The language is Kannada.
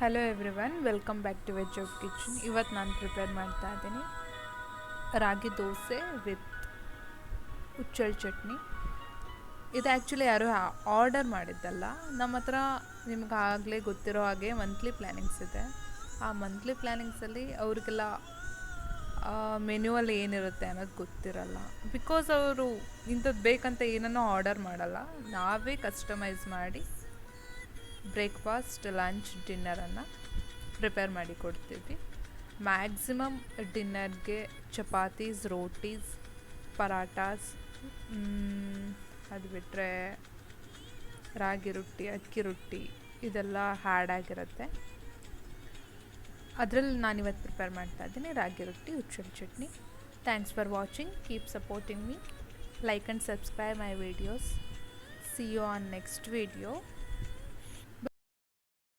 Hello everyone, welcome back to veg of kitchen. ಇವತ್ತು ನಾನು ಪ್ರಿಪೇರ್ ಮಾಡ್ತಾ ಇದ್ದೀನಿ ರಾಗಿ ದೋಸೆ ವಿತ್ ಹುಚ್ಚೆಳ್ಳು ಚಟ್ನಿ. ಇದು ಆ್ಯಕ್ಚುಲಿ ಯಾರು ಆರ್ಡರ್ ಮಾಡಿದ್ದಲ್ಲ. ನಮ್ಮ ಹತ್ರ ನಿಮ್ಗೆ ಆಗಲೇ ಗೊತ್ತಿರೋ ಹಾಗೆ ಮಂತ್ಲಿ ಪ್ಲ್ಯಾನಿಂಗ್ಸ್ ಇದೆ. ಆ ಮಂತ್ಲಿ ಪ್ಲ್ಯಾನಿಂಗ್ಸಲ್ಲಿ ಅವ್ರಿಗೆಲ್ಲ ಮೆನ್ಯುವಲ್ಲಿ ಏನಿರುತ್ತೆ ಅನ್ನೋದು ಗೊತ್ತಿರಲ್ಲ. ಬಿಕಾಸ್ ಅವರು ಇಂಥದ್ದು ಬೇಕಂತ ಏನನ್ನೋ ಆರ್ಡರ್ ಮಾಡಲ್ಲ, ನಾವೇ ಕಸ್ಟಮೈಸ್ ಮಾಡಿ ಬ್ರೇಕ್ಫಾಸ್ಟ್, ಲಂಚ್, ಡಿನ್ನರನ್ನು ಪ್ರಿಪೇರ್ ಮಾಡಿ ಕೊಡ್ತೀವಿ. ಮ್ಯಾಕ್ಸಿಮಮ್ ಡಿನ್ನರ್ಗೆ ಚಪಾತೀಸ್, ರೋಟೀಸ್, ಪರಾಟಾಸ್, ಅದು ಬಿಟ್ಟರೆ ರಾಗಿ ರೊಟ್ಟಿ, ಅಕ್ಕಿ ರೊಟ್ಟಿ ಇದೆಲ್ಲ ಹ್ಯಾಡ್ ಆಗಿರುತ್ತೆ. ಅದರಲ್ಲಿ ನಾನಿವತ್ತು ಪ್ರಿಪೇರ್ ಮಾಡ್ತಾ ಇದ್ದೀನಿ ರಾಗಿ ರೊಟ್ಟಿ, ಹುಚ್ಚೆಳ್ಳು chutney. Thanks for watching. Keep supporting me. Like and subscribe my videos. See you on next video.